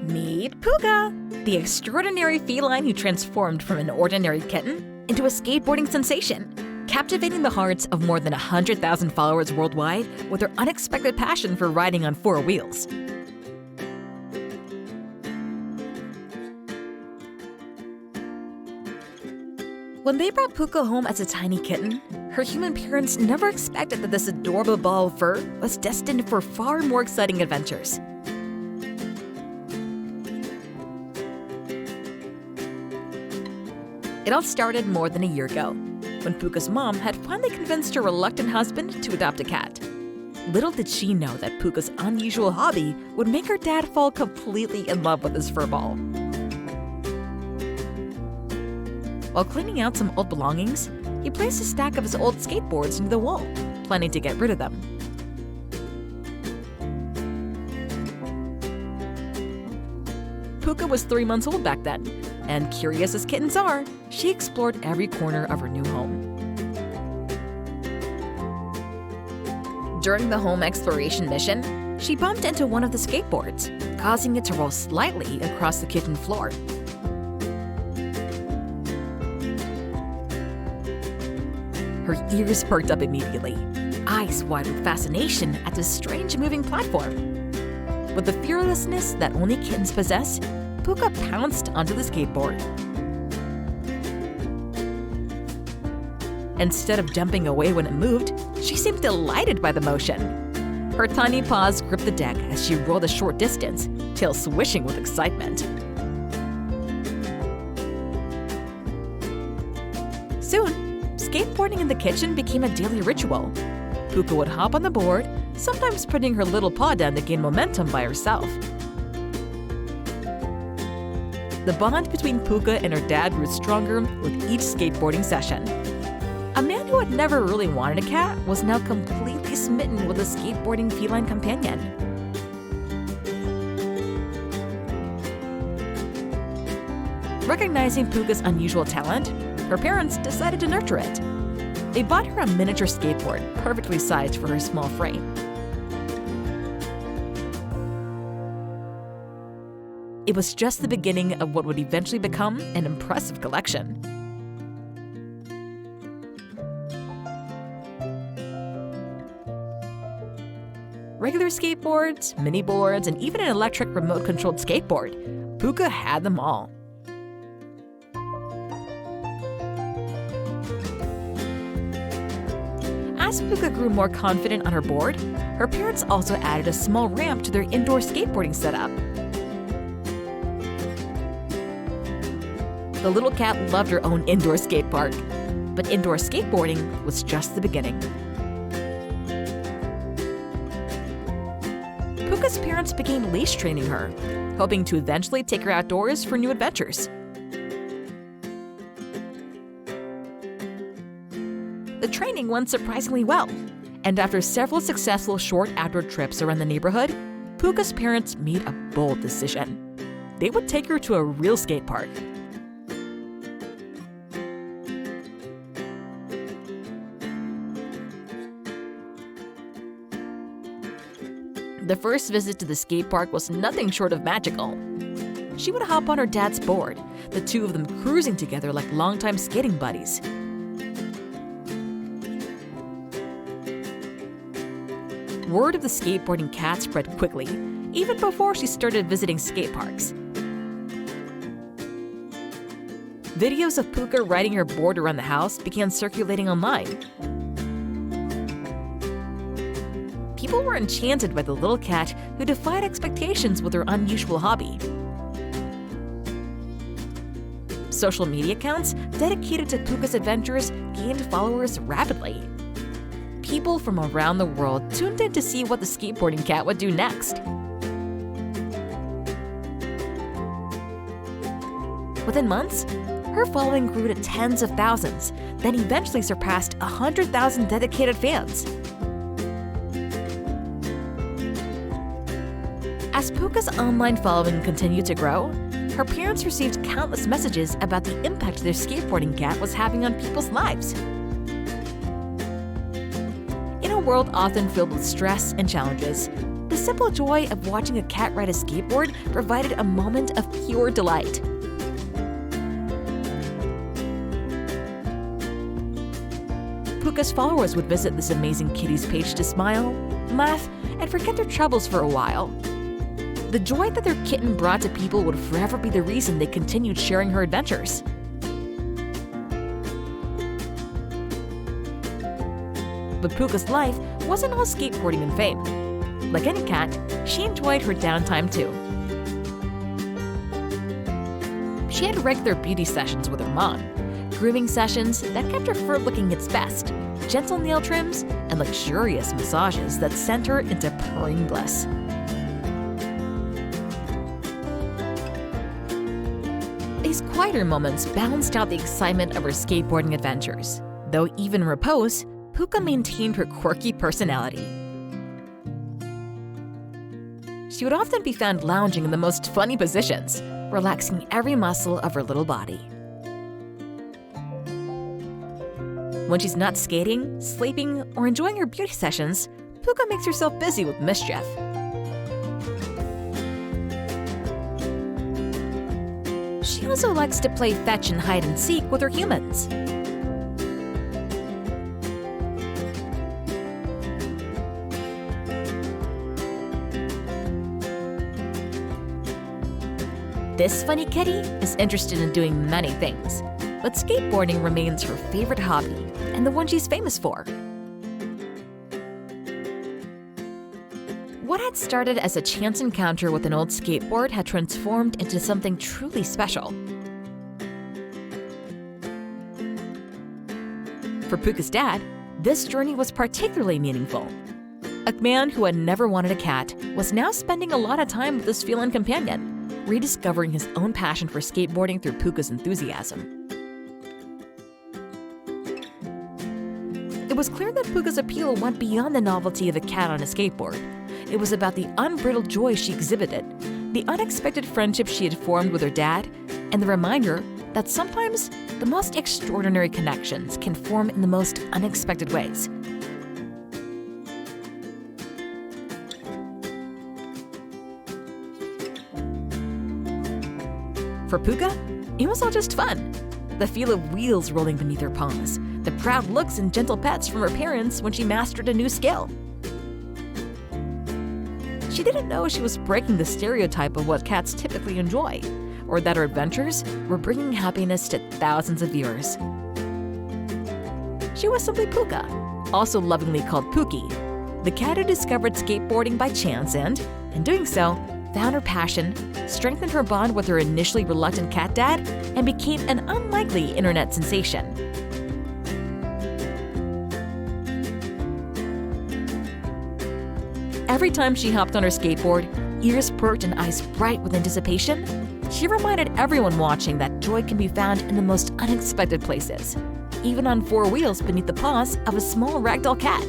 Meet Puka, the extraordinary feline who transformed from an ordinary kitten into a skateboarding sensation, captivating the hearts of more than 100,000 followers worldwide with her unexpected passion for riding on four wheels. When they brought Puka home as a tiny kitten, her human parents never expected that this adorable ball of fur was destined for far more exciting adventures. It all started more than a year ago, when Puka's mom had finally convinced her reluctant husband to adopt a cat. Little did she know that Puka's unusual hobby would make her dad fall completely in love with his fur ball. While cleaning out some old belongings, he placed a stack of his old skateboards into the wall, planning to get rid of them. Puka was 3 months old back then, and curious as kittens are, she explored every corner of her new home. During the home exploration mission, she bumped into one of the skateboards, causing it to roll slightly across the kitchen floor. Her ears perked up immediately, eyes wide with fascination at this strange moving platform. With the fearlessness that only kittens possess, Puka pounced onto the skateboard. Instead of jumping away when it moved, she seemed delighted by the motion. Her tiny paws gripped the deck as she rolled a short distance, tail swishing with excitement. Soon, skateboarding in the kitchen became a daily ritual. Puka would hop on the board, sometimes putting her little paw down to gain momentum by herself. The bond between Puka and her dad grew stronger with each skateboarding session. A man who had never really wanted a cat was now completely smitten with a skateboarding feline companion. Recognizing Puka's unusual talent, her parents decided to nurture it. They bought her a miniature skateboard, perfectly sized for her small frame. It was just the beginning of what would eventually become an impressive collection. Regular skateboards, mini boards, and even an electric remote-controlled skateboard, Puka had them all. As Puka grew more confident on her board, her parents also added a small ramp to their indoor skateboarding setup. The little cat loved her own indoor skate park, but indoor skateboarding was just the beginning. Puka's parents began leash training her, hoping to eventually take her outdoors for new adventures. The training went surprisingly well, and after several successful short outdoor trips around the neighborhood, Puka's parents made a bold decision. They would take her to a real skate park. The first visit to the skate park was nothing short of magical. She would hop on her dad's board, the two of them cruising together like longtime skating buddies. Word of the skateboarding cat spread quickly, even before she started visiting skate parks. Videos of Puka riding her board around the house began circulating online. People were enchanted by the little cat who defied expectations with her unusual hobby. Social media accounts dedicated to Puka's adventures gained followers rapidly. People from around the world tuned in to see what the skateboarding cat would do next. Within months, her following grew to tens of thousands, then eventually surpassed 100,000 dedicated fans. As Puka's online following continued to grow, her parents received countless messages about the impact their skateboarding cat was having on people's lives. In a world often filled with stress and challenges, the simple joy of watching a cat ride a skateboard provided a moment of pure delight. Puka's followers would visit this amazing kitty's page to smile, laugh, and forget their troubles for a while. The joy that their kitten brought to people would forever be the reason they continued sharing her adventures. But Puka's life wasn't all skateboarding and fame. Like any cat, she enjoyed her downtime too. She had regular beauty sessions with her mom, grooming sessions that kept her fur looking its best, gentle nail trims, and luxurious massages that sent her into purring bliss. These quieter moments balanced out the excitement of her skateboarding adventures, though even in repose, Puka maintained her quirky personality. She would often be found lounging in the most funny positions, relaxing every muscle of her little body. When she's not skating, sleeping, or enjoying her beauty sessions, Puka makes herself busy with mischief. She also likes to play fetch and hide and seek with her humans. This funny kitty is interested in doing many things, but skateboarding remains her favorite hobby and the one she's famous for. What had started as a chance encounter with an old skateboard had transformed into something truly special. For Puka's dad, this journey was particularly meaningful. A man who had never wanted a cat was now spending a lot of time with his feline companion, rediscovering his own passion for skateboarding through Puka's enthusiasm. It was clear that Puka's appeal went beyond the novelty of a cat on a skateboard. It was about the unbridled joy she exhibited, the unexpected friendship she had formed with her dad, and the reminder that sometimes the most extraordinary connections can form in the most unexpected ways. For Puka, it was all just fun. The feel of wheels rolling beneath her paws, the proud looks and gentle pets from her parents when she mastered a new skill. She didn't know she was breaking the stereotype of what cats typically enjoy, or that her adventures were bringing happiness to thousands of viewers. She was simply Puka, also lovingly called Pookie, the cat who discovered skateboarding by chance and, in doing so, found her passion, strengthened her bond with her initially reluctant cat dad, and became an unlikely internet sensation. Every time she hopped on her skateboard, ears perked and eyes bright with anticipation, she reminded everyone watching that joy can be found in the most unexpected places, even on four wheels beneath the paws of a small ragdoll cat.